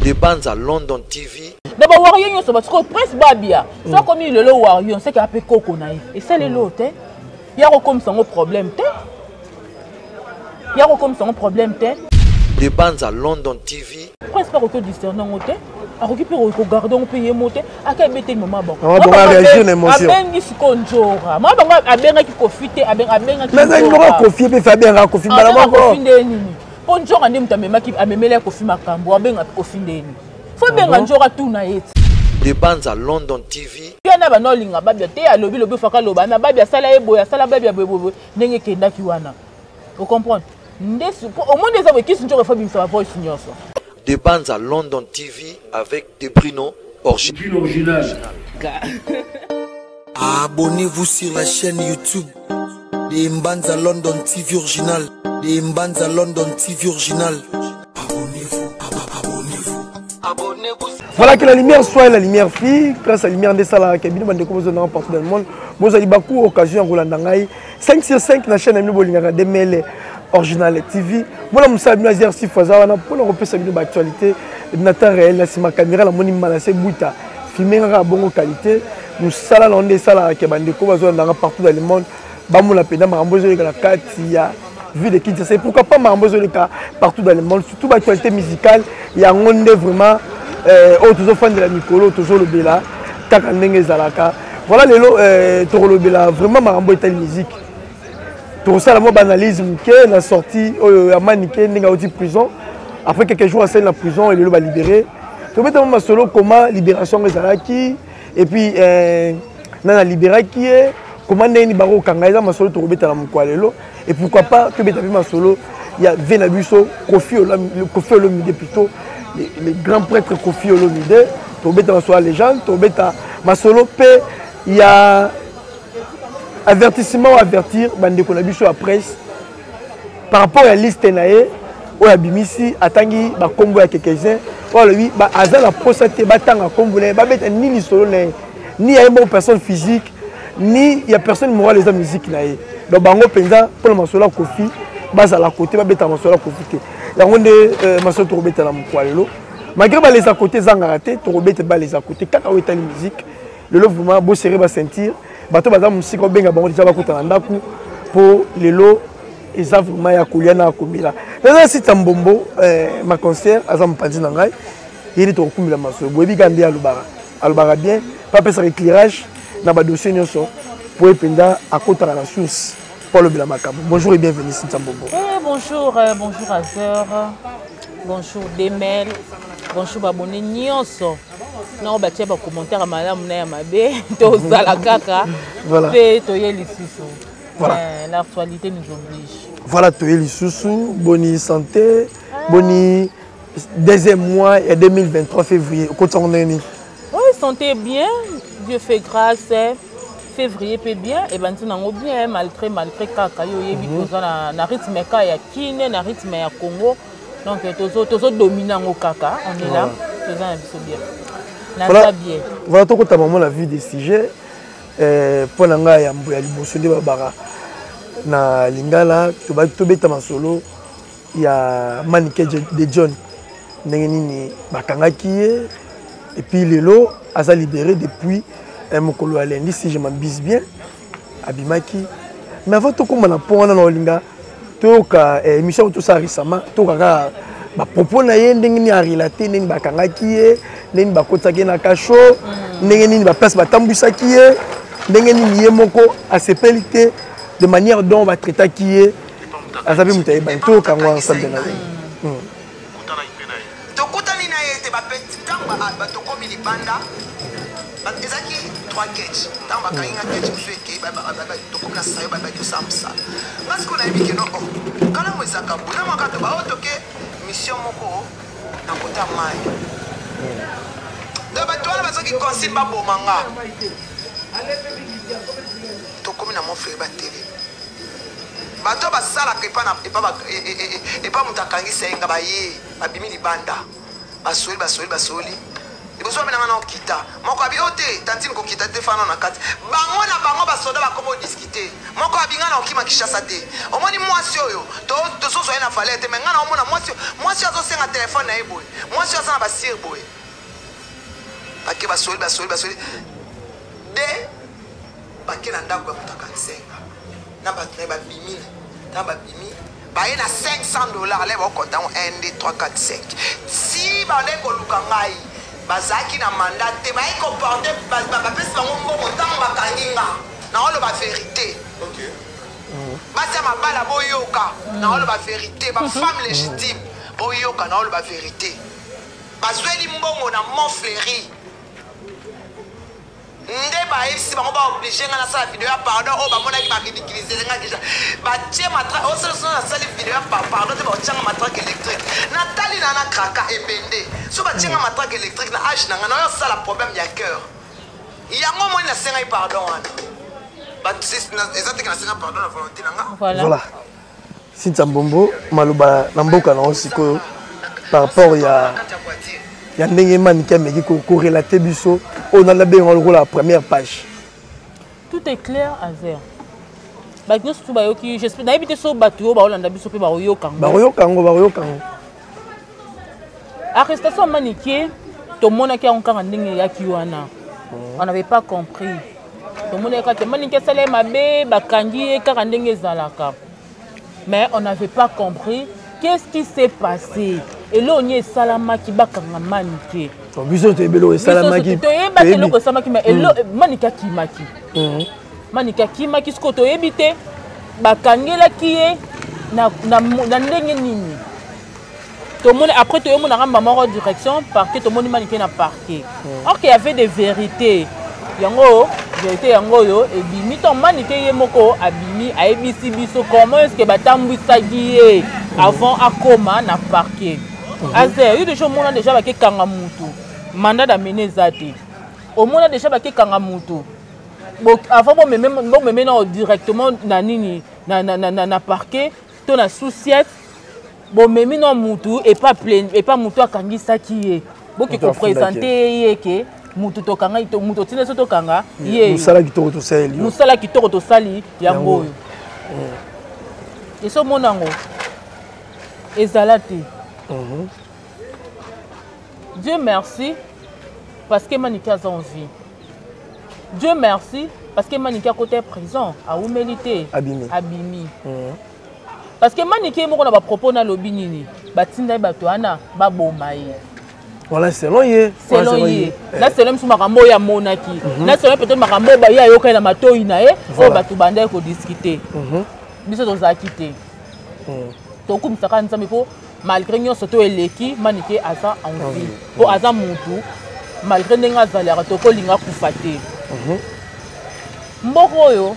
Des bandes à London TV. D'abord, Warrior, c'est parce que Prince Babia, ça comme il est le Warrior, c'est qu'il a appelé Coco Naïf. Et c'est l'autre. Il y a comme ça un problème. Il y a comme ça un problème. Des bandes à London TV. Prince pas que discernant au thé. A récupérer au gardon payer monter. À quel bête maman bon. On va réagir une émotion. A bengi skonjora. Moi bango a benga ki profiter, a benga ki. Mais il n'aura confié mais Fabien a confié malalement quoi. Konjora ndi mutamema ki amemela kofi makambo, a benga kofi ndeni. Faut benga njora tout na yeti. Des bandes à London TV. Yana ba no linga babia te alobi lobi faka loba na babia sala eboya sala babia bobo ndenge kenda ki wana. Vous comprenez? Au moins des avoués qui sont fa voice nyonso. Des bandes à London TV avec des Bruno original. Abonnez-vous sur la chaîne YouTube des Mbanza London TV original. Des Mbanza London TV original. Abonnez-vous, abonnez-vous. Voilà que la lumière soit la lumière fille, grâce à la lumière de Salah Kabine, bande de composants partout dans le monde. Vous avez beaucoup d'occasions à Rolandangaï. 5 sur 5 la chaîne Amino Bolingara DML Original TV. Moi, je suis un exercice pour l'actualité. Je suis réel, c'est ma caméra, la monnaie malassée, bouta. Filmer à bonne qualité. Nous salons des salles qui bande de composants partout dans le monde. Bamou la pédale, ma rambozo la carte, il y a vu de Kinshasa. Pourquoi pas ma rambozo partout dans le monde, surtout l'actualité musicale. Il y a un monde vraiment. Toujours fan de la Nicolo, toujours le Bela, Kakandenge Zalaka. Voilà les lots, toujours le Bela, vraiment ma rambo est musique. Tout ça, la moi banalisme, qui est sorti à Maniké, n'est pas prison. Après quelques jours à la prison, il est libéré. Tout le monde solo comment libération de Zalaki, et puis Nana Libéraki, comment n'est-ce pas au Kangaïza, ma solo, tout le monde et pourquoi pas que Betabi ma solo, il y a Venabuso, Kofi Olomide plutôt. Les grands prêtres Kofi Olomide, Tobeta Masola légende, Tobeta Masolo P, il y a avertissement à avertir, bande Konabiso à presse, par rapport à la liste Nae, ou à Bimisi, à Tangi, à Combo à quelques-uns, ou à lui, à la prostate, Batang à Combo, ni les solo, ni à une bonne personne physique, ni il y a personne morale les musique Nae. Donc, Bango Penza, pour le Masola Kofi, base à la côté, Beta Masola Kofi. Il y a des maçons qui ont été malgré les à côté, ils ont raté, ils ont été les à côté. Quand on est en musique, le lot vraiment beau serré va sentir. Bateau bazar musique on benga bango déjà va côté ndaku pour les lots ils ont vraiment ya kuliana akomila. Dans site Mbombo ma concert azam pandi nangai il est au kumila maso. Boyebi gandi alubara bien pas faire éclairage na ba dossier nyonso pour ependa à côté la source. Paul Bilamakabo. Bonjour et bienvenue site Mbombo. Bonjour, bonjour Azeur, bonjour Demel, bonjour Babone Nyonso. Non, bah tu as un commentaire à madame Nayamabe, to Zalakaka, et Toye Lissousou. L'actualité nous oblige. Voilà, Toye Lissousou, boni santé, boni deuxième mois et 2023 février. Oui, santé bien, Dieu fait grâce. Février peut bien et ben bien malgré kaka yo yebi toza na rythme ka ya Kine na rythme ya Congo donc tozo dominant au kaka on est là toza na biso bien na bien voilà to kota maman la vue des sujets pour nga ya mbo ya liboso de babara na lingala to beta masolo ya Maniké de John ndenge nini bakangaki et puis lelo asa libéré depuis mokolo alendi si je m'abuse bien abimaki mais avant tout comme on a pona na olinga toka émission tout ça récemment toka ba propos na ye ndenge ni a relater ndenge bakangaki ye ndenge bakotaki na kasho ndenge ni ba place batambwisaki ye ndenge ni ye moko asepelite de manière dont va traiter qui est azabi mutaye ba toka ngwa ensemble na tokutani na ye te ba petit tamba ba tokomi libanda. Ezaki 3 catch. Tant que tu as un catch, tu es là, tu peux casser, tu peux samsa. Parce qu'on a dit que non, quand on est à Kabou, on a dit que mission moko na kota mai. Donc toi là, parce que consigne pas bon manga. Tu comme na mon frère batterie. Bato ba sala ke pa na e pa mutakangi senga ba ye, ba bimi libanda. Basoli. ozwa menanga na okita moko abi ote tantine kokita te fana na kati bango na bango basoda bakomo discuter moko abinga na okima kishasa te omoni mwasi oyo tozozwa na valeur te mais nga na omona mwasi azosenga telefone na ye boye mwasi aza na basire boye bake basoli de bake na ndako ya mutaka nsenga na bato na ye babimi na babimi baye na $500 le bakonta ngo 1 2 3 4 5 si bale koluka ngai bazaki na mandat te baye comporter bapesi bango mbongo ntango bakangi nga na oloba vérité basi ya mabala boyoka na oloba vérité bafemme légitime boyoka na oloba vérité bazweli mbongo na Mont Fleuri nde bayebisi bango baoblige nga nasala video ya pardon oyo bamonaki baridikilize nga deja batie matrake osolosono nasali video ya pardon te baotianga matrake électrique natali na kraka ebende so batianga matrake électrique na age na nga nayo osala problème ya cœur yango omoni nasengai pardon wana eza teke nasenga pardon na volonté na nga voilà Cynthia Mbombo maloba na mboka na sikoyo par rapport ya ndenge manike ameki korelate biso on a la première page. Tout est clair à zéro. Bah nous surtout bah qui j'espère d'habiter sur bateau bah on a d'habiter sur bateau kango. Bateau kango. Arrestation maniquée, tout le monde a qui encore en dingue ya kiwana. On n'avait pas compris. Tout le monde a quand maniquée ça les mabé bakangi et karandenge zalaka. Mais on n'avait pas compris qu'est-ce qui s'est passé. Et là on y est salama qui bakanga maniquée. Biso te belo e salamaki to yeba te loko samaki mais elo manika kimaki manika kimaki sko to yebite bakangela kiye na ndenge nini to mona après to yomona ramba moko direction parquet to moni manika na parquet or qu'il y avait des vérités yango vérité yango yo et bimi to manika ye moko abimi ayebisi biso comment est-ce que batambwisa giye avant akoma na parquet azer yo déjà mona déjà bakekanga mutu mandat d'amener zati au monde déjà ba kanga mutu avant bon même directement na nini na parquet to na souciette bon même non mutu et pas plein et pas mutu akangi saki bo ki ko présenter yeke mutu to kanga to mutu tine so to kanga ye musala kitoko to sali yango et so monango ezalati Dieu merci parce que Manika a en vie. Dieu merci parce que Manika côté présent a humilité abimi. Parce que Manika est moko na ba propos na lobi nini batinda bato ana ba bomaye. Voilà selon yé. Là selon msu makambo ya monaki. Là selon peut-être makambo ba ya yoka na matoi na ye o bato banda ko discuter. Biso to za quitter. To kum saka nzambe po malgré nous surtout eleki manike aza en vie po aza mutu malgré ndenge azalaka tokolinga kufa te mboko oyo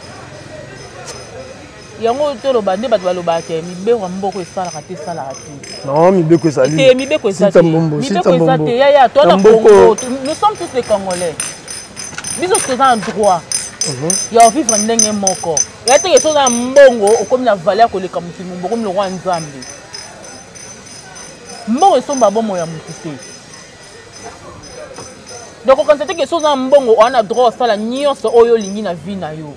yango toloba nde bato balobaka ke mibeko ya mboko esalaka te esalaka te non mibeko ezali te mibeko eza te yaya tona Congo nous sommes tous des Congolais biso toza en droit ya ovivre ndenge moko ya teke toza na mbongo okomi na valeur koleka mokili mombo okomi lokwa nzambe mbongo esomba bomo ya motu te donc okonstate ke soza mbongo wana droit osala nyonso oyo olingi na vie na yo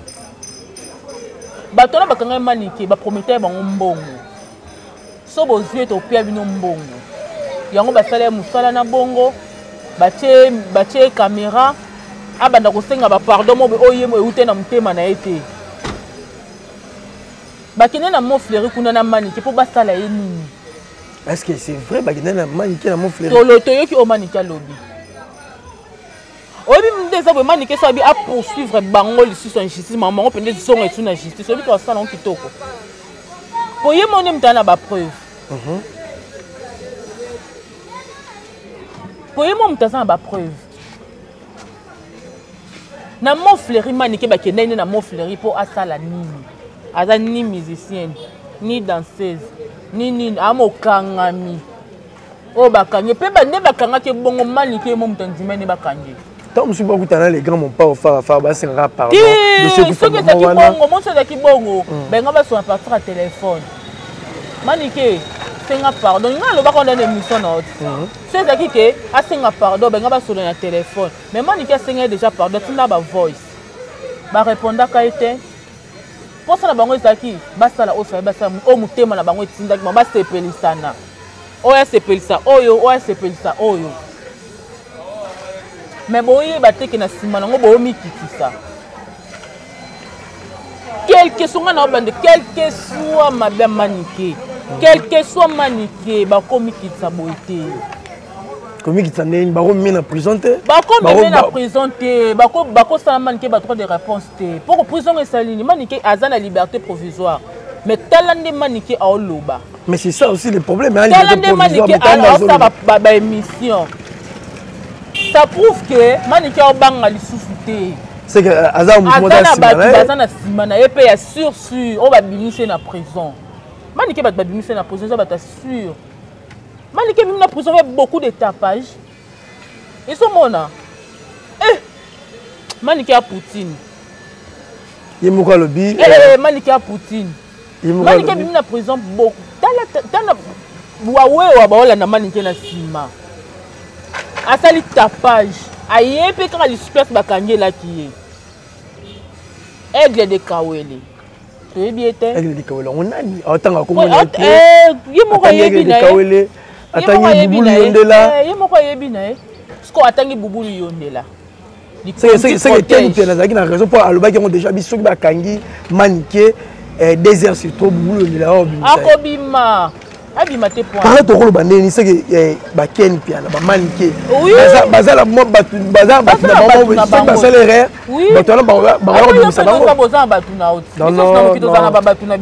bato wana bakanga manike baprometteur bango mbongo so bozwi topia bino mbongo yango basala mosala na bongo batie caméra abanda kosenga bapardon mobe oyo eute na motema na ye te bakende na Mont Fleuri kuna na manike mpo basala ye nini. Est-ce que c'est vrai bagenda na manike na Mont Fleuri tolo toyoki o manike lobi obi mdeza bo manike so abi a poursuivre bango lisusu en justice maman pende zonga etu na justice obi to sala on kitoko po ye mone mtana ba preuve po ye mo mtana ba preuve na Mont Fleuri manike bakenda ine na Mont Fleuri po asala nini aza ni musicienne ni danseuse ni amokangami o bakangi pe bande bakanga ke bongo manike mo mtandima ne bakangi tant monsieur beaucoup tana les grands mon pas au faire basenga pardon monsieur qui fait bongo mon chose qui bongo benga ba so partir à téléphone manike asenga pardon nga loba ko dans émission na autre c'est ça qui que asenga pardon ben nga ba solo na téléphone mais Maniki asenga déjà pardon tina ba voice ba répondre ka été pour ça na bango ezaki ba sala o fa ba sa o mutema na bango etinda ki ba sepelisana oya sepelisa oyo oyo mais boye ba teke na sima nango bo mikitisa quel que soit na bande quel que soit madame Maniki quel que soit Maniki ba komikitisa boite komikitisa neni ba ko mena prison te ba ko mena prison te ba ko sala Maniki ba droit de réponse te pour prison esalini Maniki azana liberté provisoire mais talande Maniki a oloba. Mais c'est ça aussi le problème. Hein, émission. Ça prouve que Maniki a banga li souffouté. C'est que Azana Simana et puis sûr on va binoucher na prison. Maniki va binoucher na prison, ça va être sûr. Maniki vient na prison avec beaucoup de tapage. Ils sont mona. Maniki a Poutine. Yemuka lobi. Maniki a Poutine. Maniki vient na prison beaucoup. Tana Huawei wa baola na Maniki na sima. Asali tapage. Aye pe quand l'espèce bakanye la qui est. Aigle de Kawele. Tu es bien été? Aigle de Kawele. On a dit attends comment Yemoko yebina. Kawele. Atangi bubulu yondela. Yemoko yebina. Sko atangi bubulu yondela. C'est que quel était la raison pour aloba qui ont déjà biso bakangi Maniki désert sur trop bubulu yondela. Akobima. Abima te point. Par contre, bandeni c'est que ba ken piana ba Maniki. Oui. Bazala mo batu bazala batu na bango c'est pas salaire. Oui. Batu na ba bimisa bango. Non.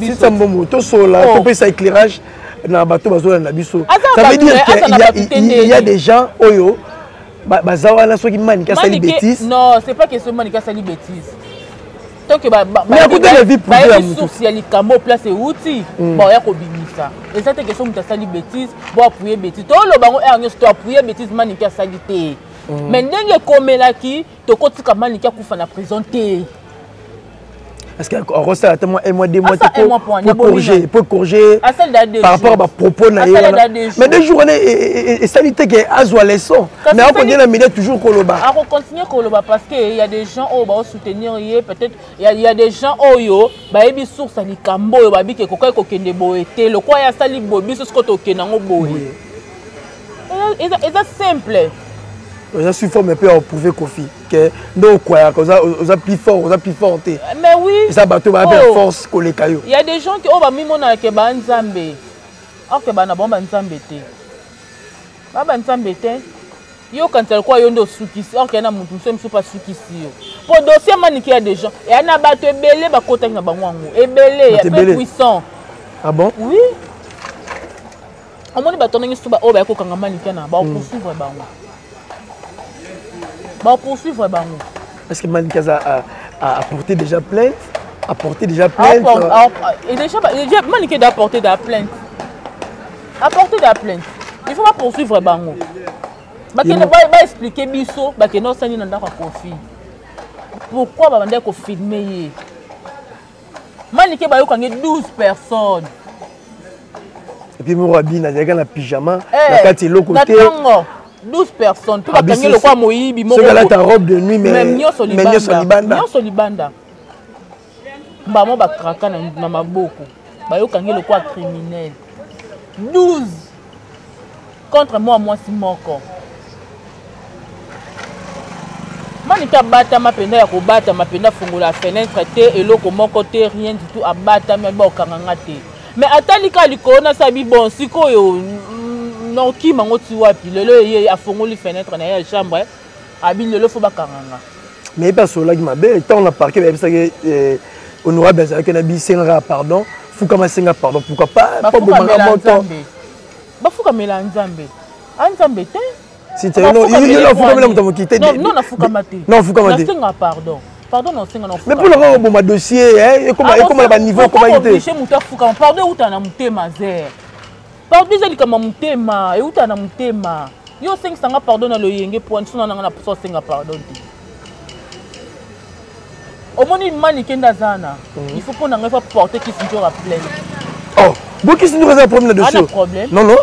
Si ça mbomo to sola to pe ça éclairage na bato bazola na biso. Ça veut dire qu'il y a des gens oyo bazawa na soki Maniki sali bêtise. Non, c'est pas que ce Maniki sali bêtise. Donc mais écoutez la vie privée à mon source il y a les camo place et outils bon ya ko bimisa et ça te question muta sali bêtise bon appuyer bêtise to lo bango e to appuyer bêtise Maniki sali te mais ndenge komelaki to kotika Maniki kufa na prison te. Est-ce que on tellement un mois 2 mois pour corriger par rapport à propos na mais des journées et sanité que azwa leçon mais on continue la média toujours koloba on continue koloba parce que il y a des gens au ba soutenir peut-être il y a des gens oyo ba ebi source ali kambo yo ba bi ke kokai ko kende boete le quoi ya sali bobi so ko to kenango boye et ça simple. Je suis fort mais peut prouver Kofi que non quoi on plus fort mais oui ça bateau va faire force coller caillou. Il y a des gens qui ont ba mimona ke ba nzambe alors que ba na bomba nzambe te ba nzambe te yo quand elle quoi yo ndo sukisi alors que na mutu so pas sukisi yo pour dossier Maniki il y a des gens et na bato ebele ba kota na bangwangu ebele ya peu puissant. Ah bon? Oui. On moni bato ngi suba o ba ko kanga Maniki na ba poursuivre bango. Bah poursuivre bango. Est-ce que Maniki a apporté déjà plainte? Et déjà Maniki doit apporter de la plainte. Apporter de la plainte. Il faut pas poursuivre bango. Bah que ne va expliquer biso, bah que non ça ni nanda ko confie. Pourquoi ba bande ko filmer? Maniki ba yo kangi 12 personnes. Et puis mon rabbi na na pyjama, la kati loko te. 12 personnes. Tout va gagner le quoi Moïbi. C'est là ta robe de nuit, mais Nyo Solibanda. Bamo ba kraka na maboko. Ba yo kangi le quoi criminel. 12 contre moi si moko. Maniki abata mapenda ya kobata mapenda fungola fenêtre te eloko moko te rien du tout abata mais ba okanganga te. Mais atalika likona sabi bon sikoyo non qui mango ti wapi lelo ye afongoli fenêtre na ya chambre abi lelo fo bakanganga mais pas cela qui m'a bien tant on a parqué mais ça que honorable ça que na bi senga pardon fuka masenga pardon pourquoi pas bomanga montant ba fuka melanzambe anzambe te si tu non il fuka melanzambe montant qui non na fuka mate non fuka mate senga pardon non senga non mais pour le bon ma dossier hein comment ba niveau comment il était chez muta fuka pardon uta na mutema zer pardon zali kama mutema e uta na mutema yo senga pardon na lo yenge point sona na so senga pardon ti au moni Maniki ndazana il faut qu'on en porter qui se joue à plaindre oh Bon, qui s'indure a un problème là-dessus? Un problème. Non, non.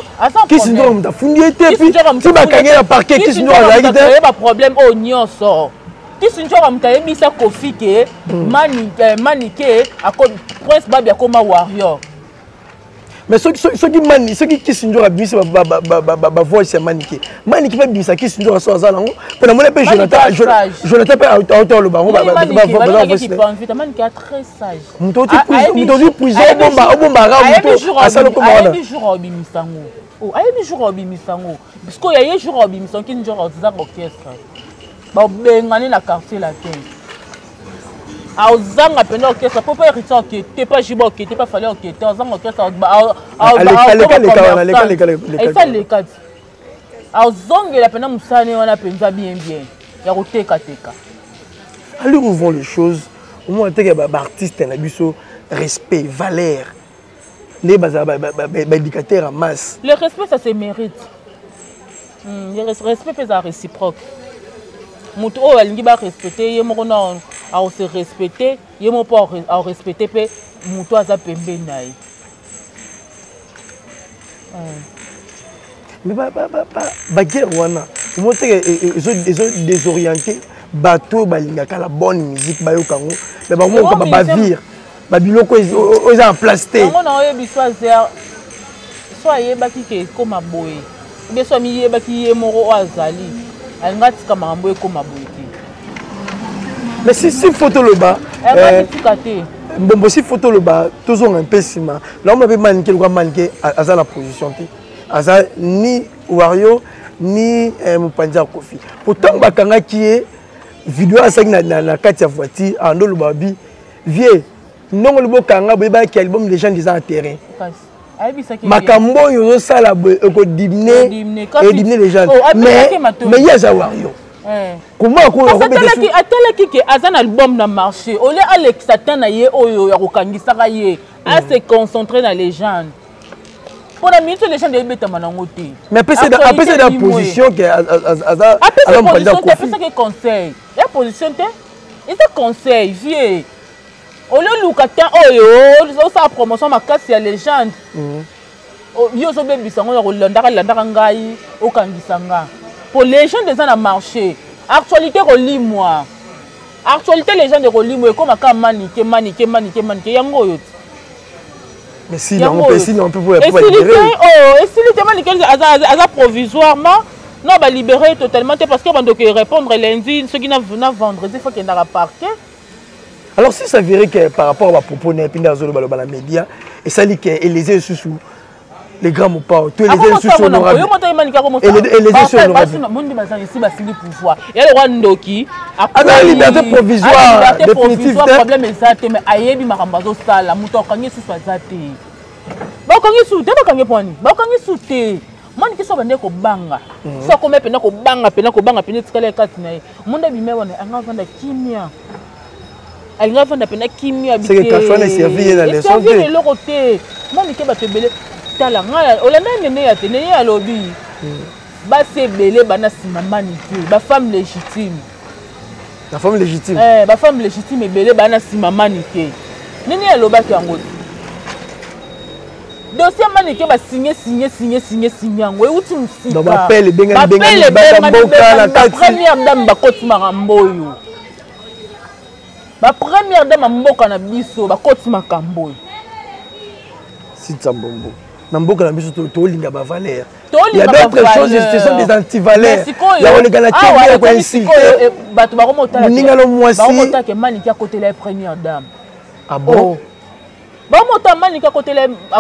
Qui s'indure a fouillé, et puis, si ma cagné la parquet, qui s'indure a il y a un problème au Nyon sort. Qui s'indure a mis sa Kofi que Maniké à cause Prince Babi à comme warrior. Mais ceux qui s'indure a mis ma voix, c'est Maniké. Maniké va bien ça, qui s'indure à soi, pendant mon épée, Jonathan peut à hauteur le baron. Maniké est très sage. Mon dit prison, au bomba, à ça le commandant. Oh, ayebi jour obimisango parce que ya jour obimisango qui jour aux orchestre ba bengani na quartier la terre a ozanga pena orchestre pour pas hériter que t'es pas jibo que t'es pas fallait que t'es ozanga orchestre les quatre a ozonge la pena musane wana penza bien ya koteka teka. Alors où vont les choses au moins que ba artiste na biso respect valeur. Les éducateurs en masse. Le respect, ça se mérite. Le respect, c'est réciproque. Moutou, il va respecter, il va se respecter, il va respecter, Moutou a pembe naï. Mais baguette wana, comment ils désorientés, bateau, la bonne musique, bayo kango, mais bavir. Babiloko ils en plasté. On a eu besoin soit yebaki ke comme boy. Bien soit mi yebaki yemoro azali. Alingati kama boy comme boy. Mais si photo le bas. Bon si photo le bas, toujours un peu sima. Là on avait manqué le manqué à la position ti. Aza ni Wario ni Mupanja Kofi. Pourtant bakanga qui est vidéo à ça na kati ya voiture ando le babi vieux. Non, le beau kanga, qui album les gens disant en terrain. Makambo, yo ça la diminuer les gens. Mais il y a Zawario. Comment on peut dire que Azan album n'a marché. Au lieu Alex Satan a à se concentrer dans les gens. Pour la minute les gens de bêta manangote. Mais après c'est la position que Azan après c'est conseil. La position c'est conseil vieux. Au lieu de Lucata, oh, ça promotion ma casse, il y a légende. Yo so baby sango ya landaka ngai au kangisanga. Pour les gens des gens à marché. Actualité moi. Actualité les gens de relimo comme aka manique yango yo. Mais si on peut pour libérer. Et si le manique aza provisoirement non ba libérer totalement parce que bando que répondre lundi ceux qui n'a vendredi il faut qu'il n'a parquet. Alors si ça verrait que par rapport à propos de la média et ça dit que les sous les grands mots pas tous les sous honorables et les sous honorables il y a le roi Ndoki la liberté provisoire définitive problème exact mais ayebi makambazo sala muto kangi sous azate ba kangi sous te ba kangi poni ba kangi sous te mani ki so bande ko banga so ko me pena ko banga pena tikale kati na monde bi me wona anga vanda kimia. Elle va faire un kimia c'est que Kachouane est servi dans les santé. C'est le côté. Moi, je vais te belé. Talanga, on l'a même né à tenir à lobby. Bah c'est belé, bah na si maman ni bah femme légitime. La femme légitime. Bah femme légitime et belé, bah na si maman ni ké. Nini à l'oba qui en gros. Dossier maniqué bah signer. Ouais où tu me signes. Donc appelle benga la première dame bah côté maramboyo. Ma première dame a mboka na biso ba koti makambo. Si Tsambombo. Na mboka na biso to linga ba valeur. Il y a d'autres choses, ce sont des anti-valeurs. Il y a les gars qui ont insulté. Bato ba komota. Ninga lo mwasi. Ba komota ke mani ki à côté la première dame. Ah bon? Ba komota mani ki à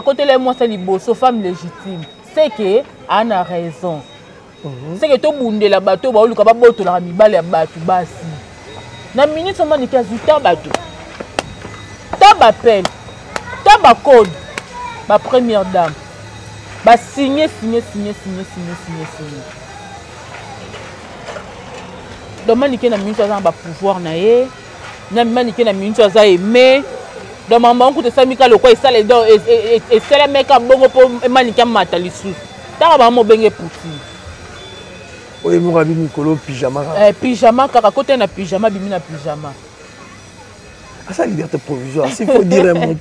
côté la mwasi liboso femme légitime. C'est que ana raison. C'est que to bundela bato ba oluka ba boto la mibale ya bato basi. Na minute seulement ni kazuta bato. Ta appel. Ta code. Ma première dame. Ba signer. Donc manique na minute ça ba pouvoir na ye. Na manique na minute ça aimer. Donc maman ko te samika le quoi ça les dents et c'est la mec a bongo pour manique mata lisu. Ta ba mo benge pouti. Oui, mon ami Nicolo, pyjama. Pyjama, kaka côté na pyjama, bimi na pyjama. ça liberté provisoire. S'il faut dire un mot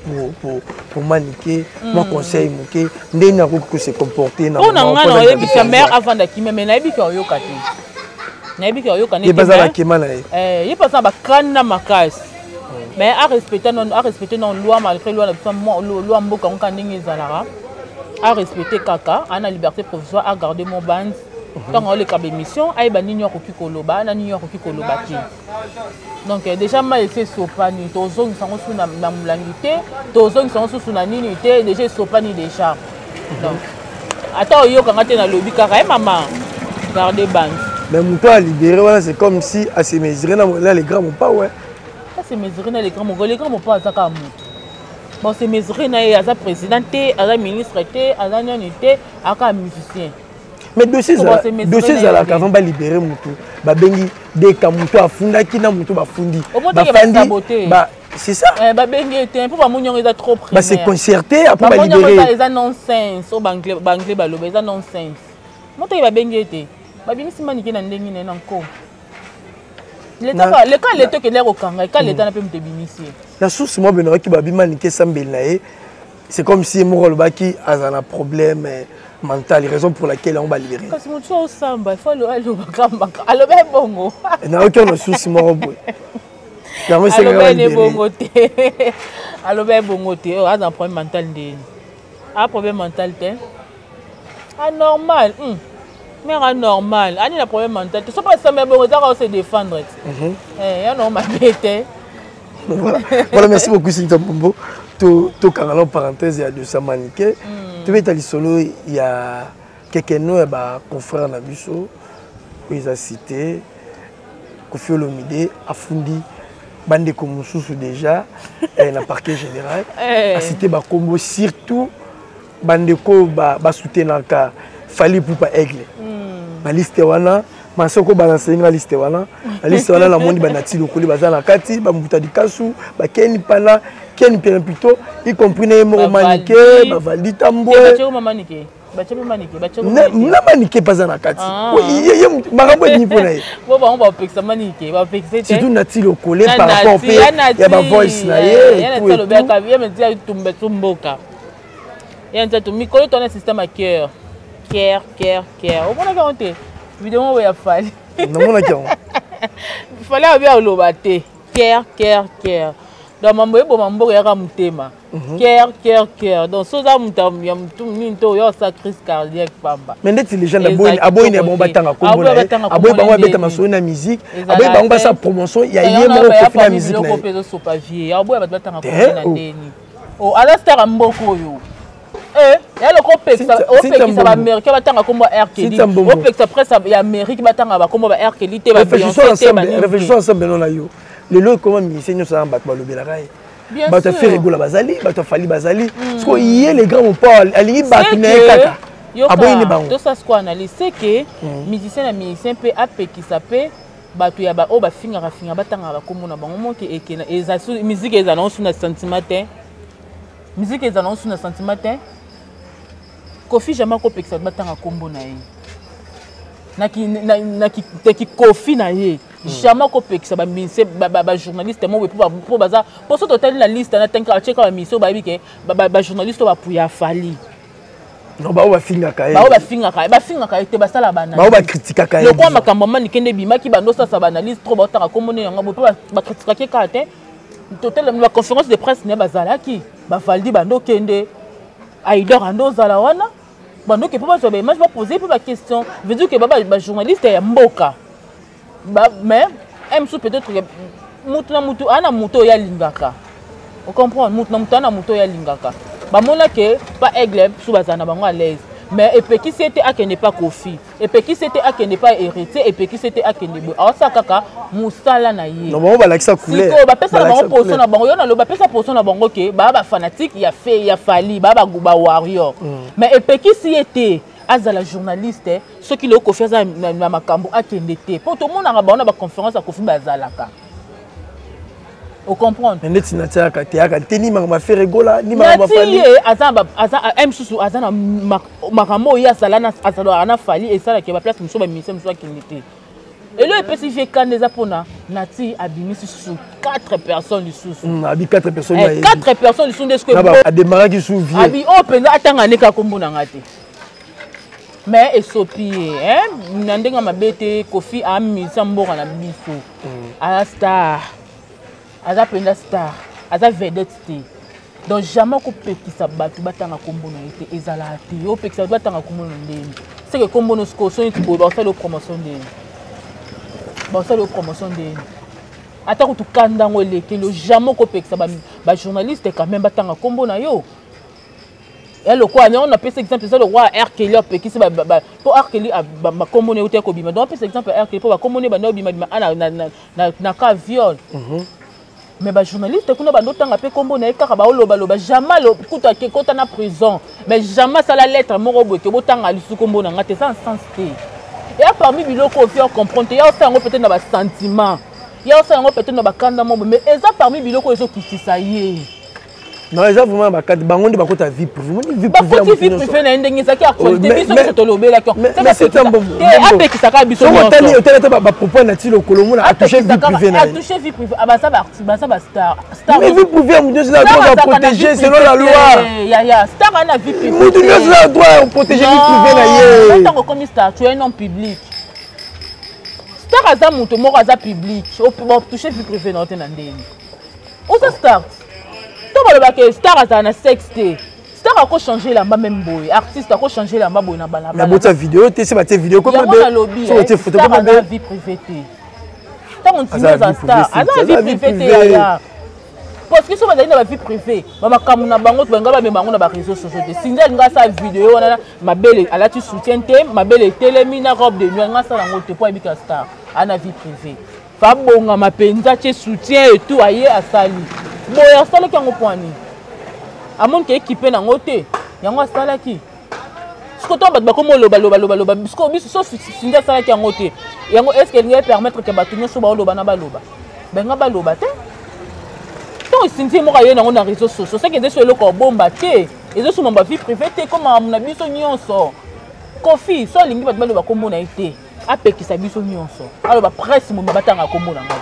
pour maniquer, moi conseil moqué, ndena ko se comporter na. On a un mère avant d'akime mais na bika oyoka te. Na bika oyoka ne. Il bazala kema na. Il passe ba kana makas. Mais à respecter non loi malgré loi loi mboka on ndenge zalara. À respecter kaka, à la liberté provisoire à garder mon band. Quand on a les émissions, il y a des gens qui ont été donc déjà, je suis sopani, tous ceux qui sont sous la moulangité, tous ceux qui sont sous la ninité, déjà sopani déjà. Donc, attends, il y a un lobby carré, maman, gardez bande. Mais mon temps à libérer, c'est comme si à se mesurer là les grands n'ont pas ouais. Ça c'est mesurer les grands n'ont pas ça comme bon c'est mesurer à sa présidente, à sa ministre, à sa unité, à sa musicien. Mais dossiers à la avant ba libérer mutu ba bengi de kamuto afunda kina mutu ba fundi ba fandi ba c'est ça ba bengi était pour ba munyon eza trop près ba c'est concerté après ba libérer ba eza nonsense au bangle ba loba eza nonsense moto ba bengi était ba bimisi maniki na ndengi na nko le cas l'état que l'air au kanga ka l'état na pe mte bimisi la source moi benora ki ba bimaniki sambel na e c'est comme si mo baki a un problème mental, raison pour laquelle on va libérer. Parce que tu as samba, il faut le bagamba. Alors ben bongo. n'a aucun souci moi boy. Alors ben bongo te. Alors ben bongo te. Oh, a un problème mental de. A problème mental te. Anormal. Mais anormal. Ani la problème mental. Tu sais pas ça mais bongo ça va se défendre. Eh, anormal te. Voilà, merci beaucoup Sinta Bombo. To kangalon parenthèse il y a de ça maniqué. Tu veux aller solo il y a quelqu'un nous bah confrère na biso ils a cité Kofi Olomide afundi bande comme sous déjà na parquet général a cité ba combo surtout bande ko ba soutenir ka fali pour pas aigle ba liste wana masoko balancer nga liste wana la liste wana la mondi banati lokoli bazana kati ba mbuta dikasu ba keni pana Ken plutôt y compris les mots maniqués, Bavaldi Tambo. Maniqué pas en akati. Oui, Marabo est niveau là. On va fixer maniqué, va fixer. C'est tout natil au collé par rapport au pays. Il y a ma voice là. Il y a le bec à vie, mais il y a tombé tumboka. Il y a un tout micro, ton système à cœur. Cœur. Au moins la garantie. Évidemment, il y a fallu. Non, on a garanti. Il fallait bien le battre. Cœur. Dans mambo ya mutema cœur donc soza mutamya mutuminto yo sa crise cardiaque pamba mais ndeti les gens aboyi ne bon batanga kombo na aboyi bango beta maso na musique aboyi bango ba sa promotion ya yemo ko na musique na ko so pa vie aboyi batanga kombo na ndeni o ala star mboko yo ya le copexa opekisa ba américain batanga kombo RKD opekisa presse ya Amérique batanga ba kombo ba RKD te ba réfléchissons ensemble non na yo les lois comment musicien nous ça battre le belaray ba ta faire rigola bazali ba ta fali bazali parce que hier les grands pas ali battre kaka aboyi ne bango to ça ce qu'on analyse c'est que musicien peut apekisa pe bato ya ba o ba finga batanga ba kombo na bango moke ekena eza musique eza na suna sentiment Kofi jamais ko pekisa batanga kombo na ye naki Kofi na ye jamais ko pekisa ba ministre ba journaliste mo pour baza pour total la liste na tanka check ba mission ba bike ba journaliste ba puya fali non ba ba finga ka te basala bana ba critique ka le quoi makambo mani kende bima ki bando sa banaliste trop batanga kombo ne nga ba critiquer ka te total la conférence de presse ne bazala ki ba faldi bando kende aidor ando zala wana bando ke pas ba image ba poser pour la question veut dire que ba journaliste ya mboka ba mais aime sous peut-être que mutu ana muto ya lingaka on comprend mutu ana muto ya lingaka ba mona ke pas aigle sous bazana bango à l'aise mais et puis qui c'était à qui n'est pas Kofi et puis qui c'était à qui n'est pas héritier et puis qui c'était à qui n'est pas alors ça kaka musala na ye non ba like ça couleur ba pesa na bango position na bango yo na lo ba pesa position na bango ke ba fanatique ya fali ba warrior mais et puis qui c'était azala journaliste ce qui le Kofi za na makambo a kendete pour tout le monde na ba na conférence à Kofi bazalaka on comprend mais tu n'as pas été ni ma faire rigola ni ma fali azamba msusu azana makambo ya salana azalo ana fali et ça la ke ba place muso ba mission muso kendete Et là, il peut quand des apona, Nati abimisi sous 4 personnes du sous. Abi 4 personnes. 4 personnes du sous de ce que a démarré qui sous vie. Abi on peut attendre un écart comme bonangate. Mais et sopi, hein, n'andinga mabete Kofi a mis en bord à biso. À la star, à la penda star, à la vedette. Donc jamais qu'on peut qui s'abattre batanga comme bonangate ezalate. On peut qui s'abattre batanga comme bonangate. C'est que comme bonus caution tu peux faire la promotion de. Bon, c'est la promotion de. Attends que tu candes dans le que jamais qu'on peut que ça va journaliste quand même batanga comme bonangate. Et le quoi, on a pris cet exemple, c'est le roi R. Kelly qui se pour R. Kelly à commoner au Teco Bima. Donc, on a pris cet exemple R. Kelly pour commoner Bima na cas viol. Mais les journalistes, quand on a d'autres temps, commoner car jamais le quand on a prison, mais jamais ça la lettre morobo que autant à l'issue commoner, c'est ça en sens. Et parmi les locaux, il faut comprendre, il y a aussi peut-être dans sentiment, il y a aussi peut-être dans kanda mais ça parmi les locaux, ils ont qui ça y est. Non, ils ont vraiment ma carte. Bangon de ma côté vie privée. Vie privée na ndenge zaki actualité biso biso tolobela ko. Mais c'est un bon. Ape ki saka biso. So tani otela ba propos na ti lokolo mona a toucher vie privée na. A toucher vie privée. Aba ça ba star. Mais vie privée mon Dieu c'est la droit à protéger selon la loi. Ya star ana vie privée. Mon Dieu c'est la droit à protéger vie privée na ye. Tant comme star tu es non public. Star aza muto moko aza public. O toucher vie privée na otena ndeni. O ça star. Que star a un sexté. Star a changé la même boy. Artiste a changé la même boy na bala. Mais votre vidéo, tu sais ma vidéo comment c'est photo comment la vie privée. Tant on dit à star, à la vie privée là. Parce que si on a une vie privée, maman comme na bango tu ngaba me bango na ba réseaux sociaux. Singa nga sa vidéo wana ma belle à la tu soutien te, ma belle télémina robe de nuit nga ça la ngote pour habiter star. Ana vie privée. Fa bonga ma penza tu soutien et tout aye asali. Boya sala ki yango poani amon ke équipé na ngote yango sala ki siko to ba komo loba bisko biso so singa sala ki yango te yango est-ce que il permettre que batu nyoso ba loba na baloba benga baloba te to sinzi mo ka ye na réseaux sociaux c'est que des le ko bomba te ezo so mamba vie privée te comme na biso nyonso Kofi so lingi batu baloba komo na ite apekisa biso nyonso aloba presse mo batanga komo na ngata.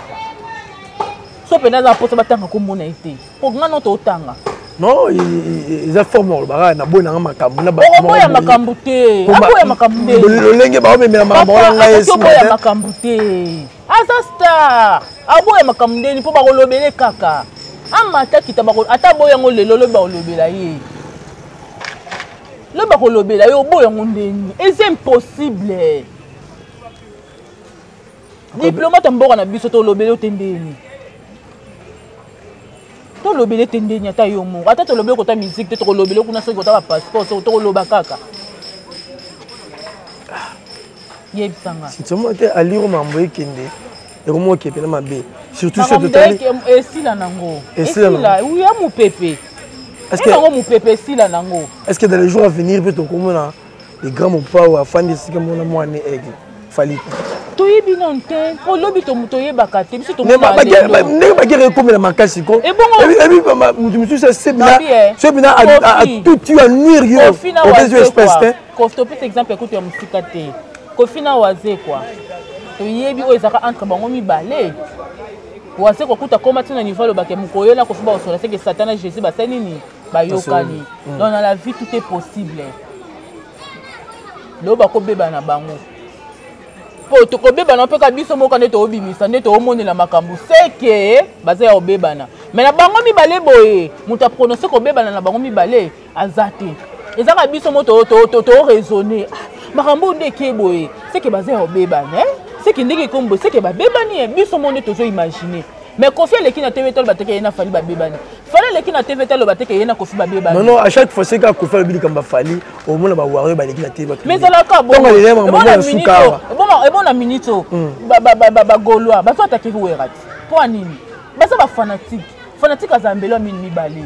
So pendant pour ça batanga comme on a été pour ngana to tanga non ils a formé le bara na bona makambu na ba boya makambu te boya makambu te lolenge ba o memela makambu la esi boya makambu te asa star aboya makambu ndeni po ba kolobele kaka amata kita ba ata boya ngo lelo lo ba kolobela ye lo ba kolobela yo boya ngo ndeni c'est impossible diplomate mboka na biso to lobele o tendeni to lobele tendenya ta yo mo ata to lobele ko ta musique to lobele kuna so ko ta passeport so to loba kaka yebsanga si tomo te aliro mambo ekende e ko mo kepe na mabe surtout ce total esila nango esila oui ya mu pepe est-ce que nango mu pepe esila nango est-ce que dans les jours à venir peut to komona les grands mo pa wa fandi sika mona mo ane aigle fali toyebi non te po lobi to toyebaka te biso to ne ba gere comme la makasi ko et puis mutu c'est bien c'est bien à tout tu à nuire yo au des espèces te Kofi par exemple écoute ya musika te Kofi na waze quoi toyebi o ezaka entre bango mibale waze ko kuta koma tina niveau lo ba ke mukoyo na Kofi ba osola c'est que Satan et Jésus ba nini ba yokani dans la vie tout est possible lo ba ko beba na bango po to ko beba na pe ka biso mo ka ne to obimisa ne to omonela makambu seke baza ya obebana mais na bango mibale boye muta prononcer ko bebana na bango mibale azate ezaka biso mo to raisonner makambu ndeke boye seke baza ya obebana seke ndeke kombo seke ba bebani biso mo ne to zo imaginer mais Kofi leki na TV tolo bateke yena fali ba bebani fali leki na TV tolo bateke yena Kofi ba bebani non à chaque fois c'est que Kofi bili kamba fali au moins ba warrior ba leki na TV mais ça la ka bon bon na minito ba golwa ba to attaquer werati pour anini ba ça ba fanatique azambelo mini mibale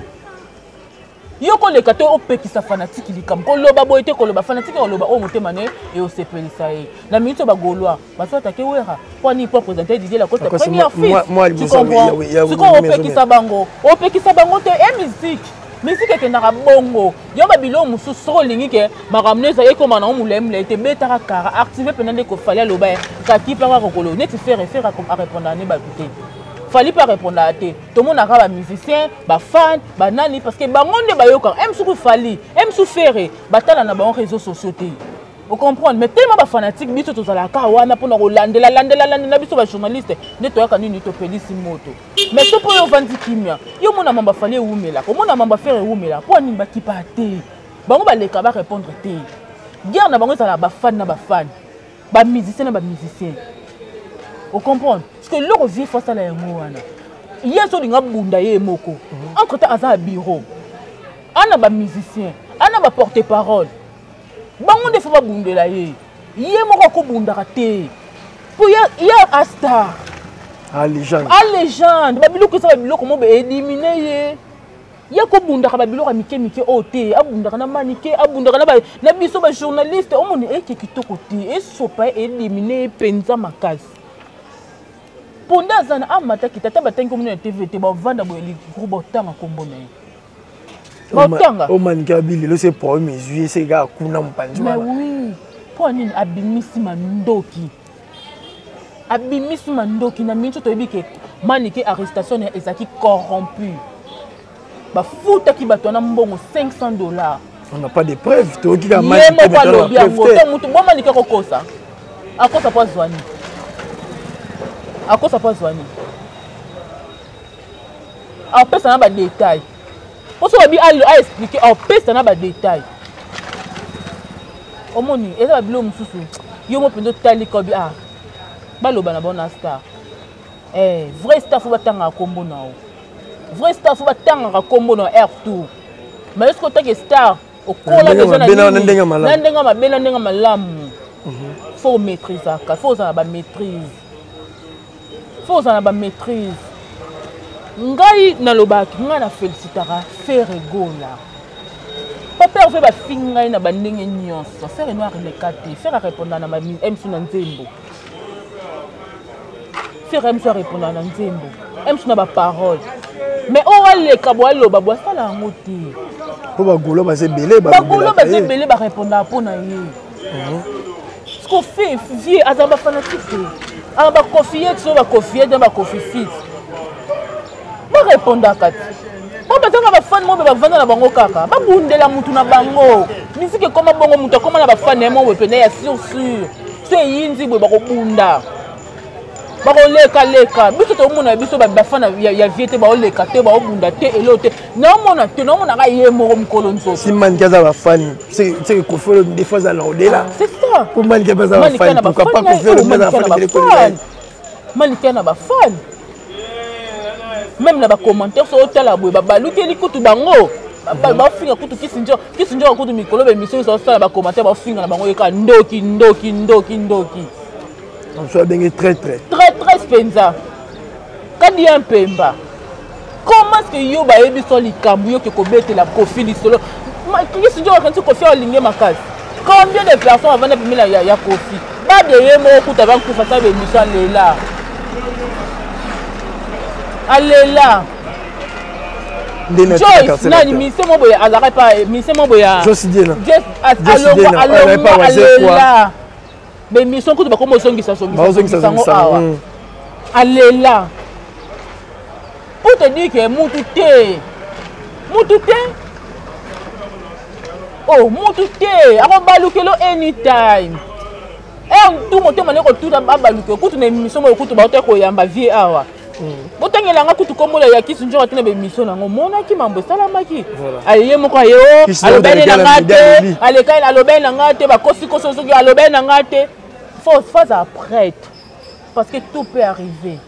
yoko leka to opekisa fanatique likam ko loba boyete ko loba fanatique ko loba o motema ne et o sepelisa e na minito ba golwa ba so attaquer wera pour ni pour présenter Didier la côte première fille tu comprends tu ko opekisa bango te et musique musique ekendaka bongo yo babilo mosusu soko olingi ke makambo eza ekoma na omulemule ete betaka kara active mpena nde kofali aloba kaki mpaka kokolo neti fere arépondre ane bato te fali mpe arépondre te tomonaka bamusicien bafan banani parce que bango nde bayokaka msuku fali msu fere batala na bango réseaux sociaux te ocomprendre mais tellement bafanatique biso tozalaka wana mpona kolandela biso bajournaliste nde toyaka nini topelisi moto mais so mpo yo ovandi kimia yo mona mamba fali ewumelaka omona mamba fere ewumelaka mpo anini bakipa te bango baleka barépondre te guerre na bango ezala bafani na bafani bamusicien na bamusicien ocomprendre parce que loko vie fois asala yango wana ye so olinga bunda ye moko entre temps aza ya bureau ana bamusicien ana baporte parole bango nde fo babundela ye moko akobundaka te mpo ye astar alégende babiloko eza babiloko mo baélimine ye akobundaka babiloko ya mike oyo te abundaka na manike abundaka na biso bajournaliste omoni eke kitoko te esopa élimine ye mpenza makasi ponda aza na amataki tata batangi komona na tv te bavanda boye ligroupe otanga kombo na ye baotanga omanike abilelo se 1er juillet se kaka kuna mopanzi mais oui mpo anini abimisi mandoki na minso toyebi ke manike arrestation ezalaki corrompu bafutaki bato wana mbongo $500 on n'a pas de preuve ye moko alobi yango to mutu bo manike akokosa po azwani apesa na badetail poso babi aexplike apesa na badetail omoni eza babilo mosusu yo mo mpenza otali kobi baloba na bona star vrai star fo batangaka kombo na yo vrai star fo batangaka kombo na air tour mais eske otake star okola deja na ndenge mabe na ndenge malamu fo omaîtrisaka fo ozala na bamaîtrise ngai nalobaki ngai na félicitaka fere gola papa ofe bafingi ngai na bandenge nyonso fere noir eleka te fere arépondaka na msu na nzembo fere msu arépondaka na nzembo msu na baparole mais oyo aleka boaloba boasala yango te mpo bagolo baza ebele barépondaka mpo na ye sikofe vie aza bafanatique te aka bakofie so bakofie te bakofifit barépondaka te po bazanga bafani mo be bavanda na bango kaka babundela mutu na bango misiki ekoma bongo mutu akoma na bafani mo boye pene ya sur so eyinzi boye bakobunda bakoleka biso tomona biso bafana ya vie te baoleka te baobunda te elo te naomonaka ye moko mokolo nzoto si manike aza bafani seke kofolo des fois aza na odela c'est ça po manike aza bafani pourquoi pas kofolo manike na bafani même na bacommentaire so otala boye babalukeli kutu bango bafinga kutu kisinjora kutu mikolo bemission ezosala bacommentaire bafinga na bango yeka ndoki so abenge très spenza kadi ya mpemba comment est-ce que yo bayebi so likambo yo ke kobetela kofi lisolo kisinjora kanti kofi olinge makasi combien de personnes avanda pemela ya kofi badeye moko kuta bakufa sa bemission alela Joyce nani mise mo boya azaka pa mise mo boya Josidiena alela be mission kutu bakomo songisa ngo awa alela pour te dire que mutu te ako balukelo anytime tout motema ne ko tout abaluke kutu na mission mo kutu ba oteko yamba vie awa botangelanga kutu kombola ya kisinjora tina bemission nango monaki mambo esalamaki aye moko aye alobeli na nga te alekai alobeli na nga te bakosikoso soki alobeli na nga te faut à prêtre parce que tout peut arriver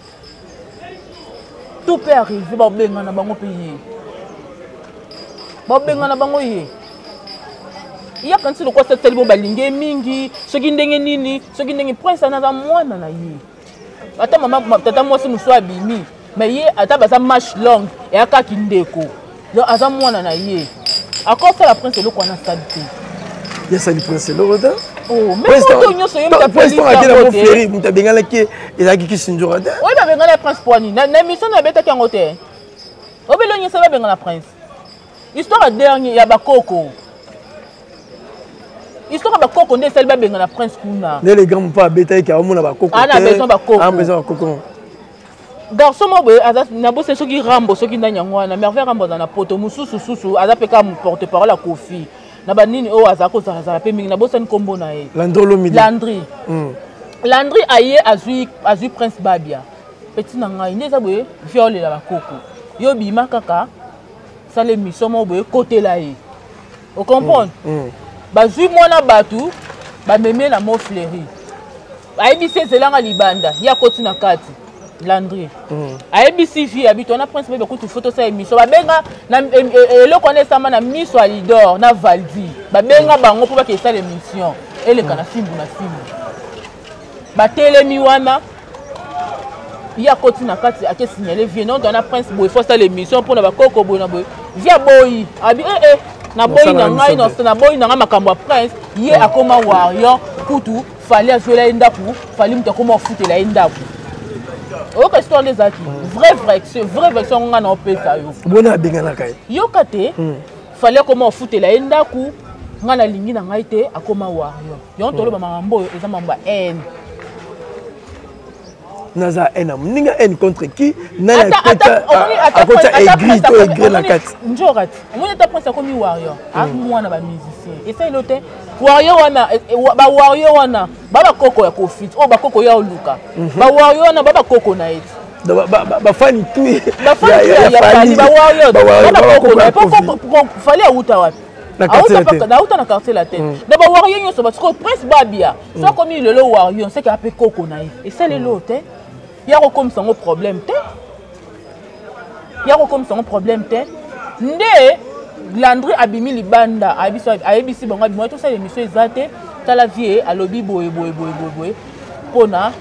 babengana bango pe ye yakanisi lokwa satali bo balinge mingi soki ndenge nini soki ndenge prince anaza mwana na ye ata mama tata mwasi mosu abimi mais ye ata baza marche longue eyakaki ndeko donc aza mwana na ye akosala prince eloko wana sali te yasali prince eloko te moto nyonso ye mutu abengalaki ezalaki kisinjora te oyo babengala prince poani na émission na abetaki yango te obelo nyonso babengala prince histoire dernier ya bakoko histoire bakoko nde esali babenga na prince kuna nde les grands pas betaille ka omona bakoko ana besoin bakoko ana besoin bakoko garçon mo boye aza na bose soki rambo soki ndani yango wana merveille rambo aza na poto mosusu susu aza mpe ka porte parole ya kofi na banini oyo aza kozalazala mpe mingi na bosani nkombo na ye landry aye azwi prince babia peti na ngai nde eza boye violela bakoko yo bima kaka sala émission mo boye kotela ye ocomprendre bazwi mwana bato bamemie na mo fleuri ayebisi ezelanga libanda ye akoti na kati landry ayebisi vie abi tona prince bebe kutu photo sa émission babenga na eloko wana esama na miso ya lidor na valdi babenga bango mpo bakesa l'émission eleka na fimbu na fimbu batelemi wana ye akoti na kati ake signale vie non tona prince boye fo sa l'émission mpona bakoko boye na boye vie aboyi abi na boyi na ngai na boyi na ngai makambo ya prince ye akoma warrior kutu fali azwela ye ndaku fali mutu akoma ofutela ye ndaku oyoka histoire nde ezalaki vraie version nga na opesa yo bona abenganaka ye yoka te fali akoma ofutela ye ndaku nga nalingi na ngai te akoma warrior yango toloba makambo oyo eza mambo ya haine naza haine moninga haine contre qui akota aigri to aigri na kati njokati omoni ata prince akomi warrior amwana bamusicien esailo te warrior wana bawarrior wana babakoko ya kofit oyo bakoko ya oluka bawarrior wana babakoko na eti bafani tu fali awuta wapi nauta na quartier la tête na bawarrior nyonso basiko prince babia so akomi lelo warrior seke ape koko na ye esalelo te yako komisa ngo problème te nde landry abimi libanda ayebisi bango abima tosala émission eza te tala vie alobi boye mpona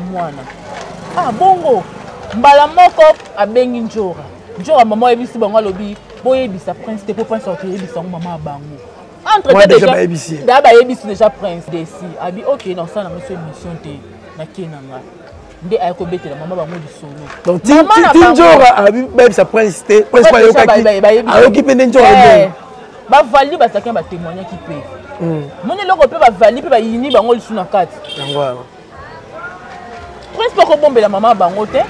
mwana bongo mbala moko abengi njora mama ayebisi bango alobi boyebisa prince te po prince akoyebisa ngo mama ya bango entre bayebisi déjà prince desi abi ok nasala nango so émission te nakie na ngai nde ayakobetela mama bango lisolo donc tinjora bayebisa prince te prince ayoki mpe nde njora ebongo bavali bazalaki na batémoignaki mpe moni eloko mpe bavali mpe bayini bango lisu na kati prince mpe akobombela mama bango te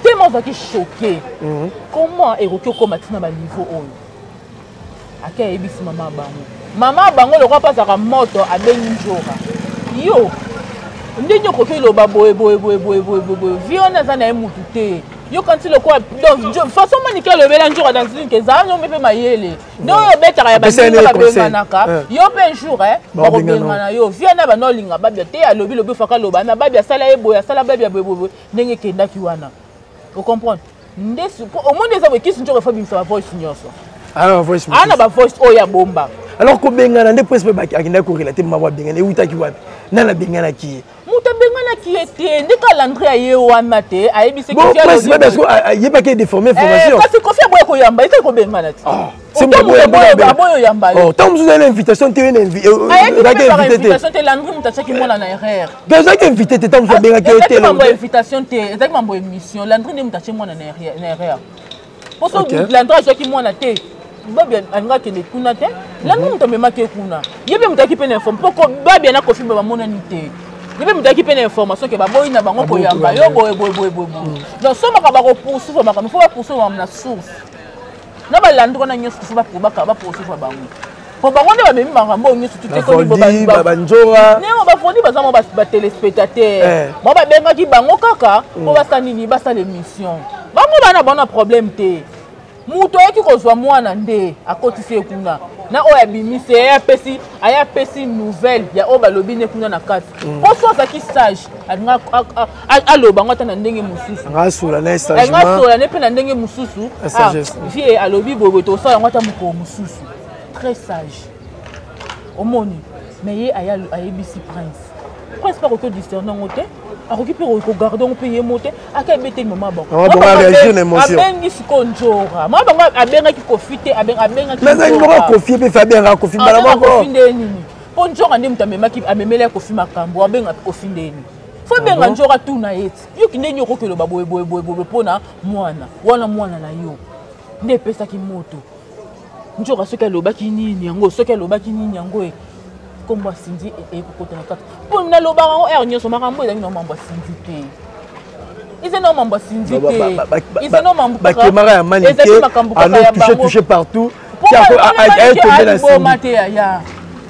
tellement azalaki choqué comment ekoki okoma ntina baniveau oyo ake ayebisi mama bango lokwa mpe azalaka moto abengi njora yo ndenge okoki loba boye vi wana aza na ye mutu te yo kanti lokwa façon manike alobela njora dans une eza no mpe mayele nde oyo obetaka ya baninga babenganaka yo mpe un jour bakobengana yo vi wana banolinga babia te alobi ofaka loba na babia asala ye boye asala babia boye ndenge ekendaki wana ocomprendre nde omoni eza boye kisi njora efo bimisa bavoice nyonso ana bavoice oyo ya bomba alors kobengana nde prince mpe akendaki korelate mama abengana eutaki wapi nani abenganaki ye moto abenganaki ye te nde kalandri aye wana te ayebisi ayebaki edéforme information kasi kofi aboya koyamba ezali kobengana te aboyo oyamba yo ntango mosusu eza na invitation te invitation te landri moto atiaki mwana na erreur ezalaki invité te ntango mosusu abengaki ye te mambo ya invitation te ezalaki mambo ya émission landri nde moto atie mwana na erreur poso landri azwaki mwana te babia alinga akende kuna te landri moto amemaki kuna ye mpe moto aki mpe na informe poko babia na kofi bamonani te ye mpe moto aki mpe na information ke baboyi na bango koyamba yo boye donc somaka bakopoursuivre makambo fo bapoursuivre na source na balandri wana nyonso fo bapoursuivre bango po bango nde bamemi makambo oyo nyonso bafoni baza mo batelespectateur mo babengaki bango kaka mpo basala nini basala émission bango bana bana problème te mutu ayaki kozwa mwana nde akotisi ye kuna na oyo abimisi aye apesi nouvelle ya oyo balobi ne kuna na kati mpo so azalaki sage alinga aloba ngo ata na ndenge mosusu asola ne mpe na ndenge mosusu vie alobi boye tosala yango ata mokolo mosusu très sage omoni mais ye ayebisi prince mpe akoki odiscerne yango te akoki mpe kogarde yango mpe ye mo te akayebeteli mama bango abengi siko njora mama bango abengaki kofi te kofi mpe fe abengaka kofi mbala moko nde nini mpo njora nde moto amemeli ya kofi makambo abenga kofi nde nini fo benga njora tuna ye ti yoki ndenge okoki eloba boye mpona mwana wana mwana na yo nde epesaki moto Njora soki alobaki nini yango soki alobaki nini yango kombo asindi ekokota na kati mpo na lobaka yango ere nyonso makambo ezalaki na mambo asindi te eza na mambo asindi te eza na mambo bakemaka ya manike ano touché partout liboma te yaya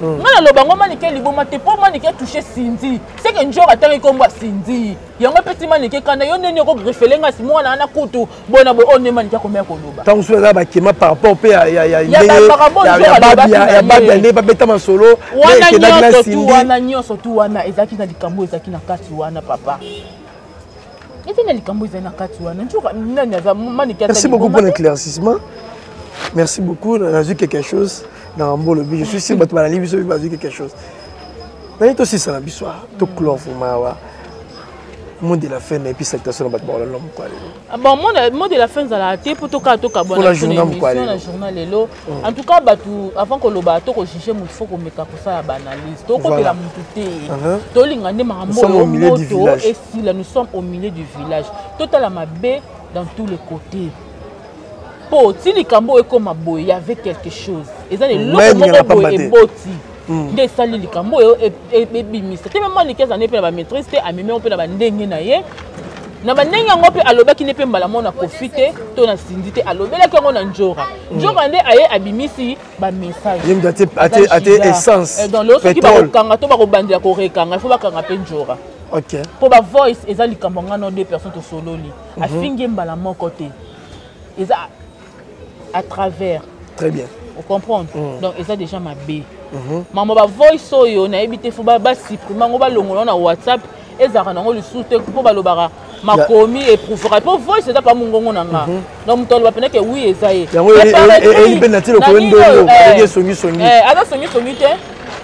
nga naloba ngo manike liboma te mpo manike touché sindi seke njora atangi kombo asindi yango epesi manike kana yo ndeni okogrefele nga si mwana ana kutu bona boye one manike akomea koloba ntango soki eza bakema par rapport mpe ya babia nde babeta masolo wana nyonso tu wana ezalaki na likambo ezalaki na kati wana papa eza na likambo ezali na kati wana njora nani aza manike merci beaucoup pour l'éclaircissement merci beaucoup on a vu quelque chose dans mon lobby je suis sûr que tu vas aller voir quelque chose mais aussi ça la bissoire tout clore fumawa mot de la fin et puis salutations à l'homme quoi bon mot de la fin ça la té pour toka bon la journal lelo en tout cas batu avant que loba to ko juger il faut ko meka pour ça banalise to ko de la mututé to lingande makambo moto et si là nous sommes au milieu du village total mabe dans tous les côtés. Si les cambo est comme boy, il y avait quelque chose. Et ça les locaux et boti. Des salles les cambo et bimis. C'était même les caisses années pour la maîtrise. C'était à même on peut la bandenge naie. Na bandenge on peut aloba qui ne peut pas la mona profiter. Ton a syndité aloba là qu'on a njora. Njora ande aye abimisi ba message. Il me dit essence. Dans l'autre qui va au kanga to ba ko bandia ko rekanga. Il faut ba kanga pe njora. OK. Pour ba voice et ça les cambo ngana deux personnes to solo li. A fingi mbala mon côté. Et ça à travers. Très bien. Vous comprenez? Donc, ils ont déjà ma B. Maman, ma voice, on a évité, il faut supprimer, on va l'ongler dans WhatsApp, et ça va le soutien pour le bara. Ma commis et pour voice, c'est pas mon gongo nanga. Donc, on va penser que oui, et ça y est. Et il peut être le coin de songi. Alors, songi,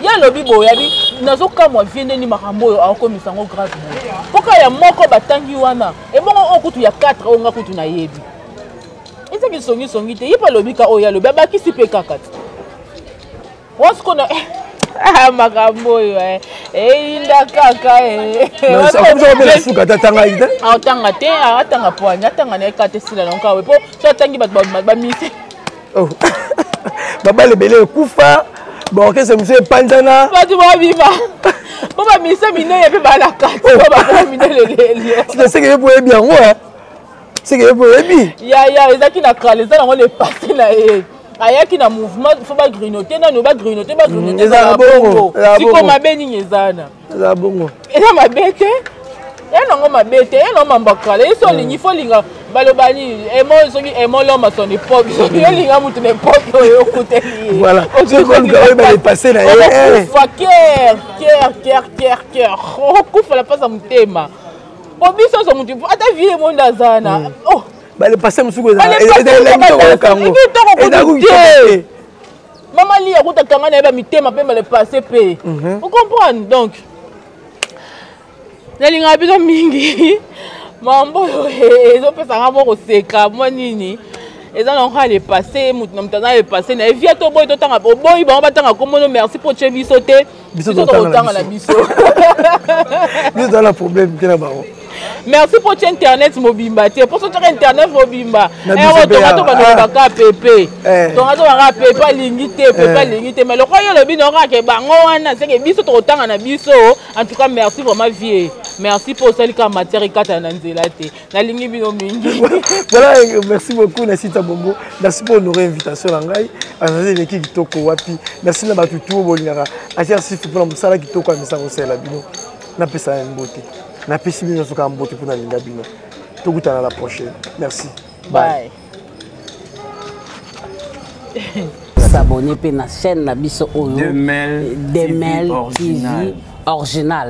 il y a le bibo, il y a dit, nazo kama vienne ni makambo a commis sango grâce. Pourquoi il y a moko batangi wana? Et bon, on coûte il y a 4 on a coûte na yebi. Et c'est que songi te, il pas le bika oya le baba qui s'y peut kakat. What's qu'on a ah makambo yo il a kaka non ça vous avez la souka tanga ide ah tanga te ah tanga poanya tanga ne kate sila nonka we po so tangi ba mise oh baba le belé kufa bon que c'est monsieur pandana ba tu ba viva po ba mise mine ye pe ba la kate ba mine le c'est que vous pouvez bien ouais c'est que vous pouvez bien ya ezaki na kale ça on le passer là ayaki na mouvement faut pas grignoter na no ba grignoter eza bongo siko mabeni nyezana eza bongo eza mabete yango mabete eno mambakala eso lingi fo linga balobani emo soki emo loma son époque yo linga mutu na époque oyo kuteli voilà c'est comme quand va passer là fa cœur kufa la pasa mutema obiso so mutu ata vie monde azana oh le passé musuko maman li ya kutakanga na ba mitema pe le passé pe vous comprenez donc nalinga bino mingi mambo ezo pesa ngamo ko seka mo nini eza na nga le passé mutu na mutana le passé na vie to boy to tanga boy ba batanga komono merci pour che biso te biso to tanga la biso biso dans la problème que na baro. Merci pour internet mobimba te pour sur internet mobimba et to ba ka pepe to ba pepe lingite mais le royo le bino ka ke bango wana c'est que biso to tanga na biso en tout cas merci pour ma vie merci pour celle qui matière kata na nzela te na lingi bino mingi voilà merci beaucoup Nasita Bombo merci pour honorer invitation na ngai azaze l'équipe kitoko wapi merci na batu tout bolingaka merci pour la sala kitoko amisa ko sela bino na pesa mbote na pesi bino soka mbote pour na linga bino tokutana la prochaine merci bye s'abonner pe na chaîne na biso oyo Demel TV original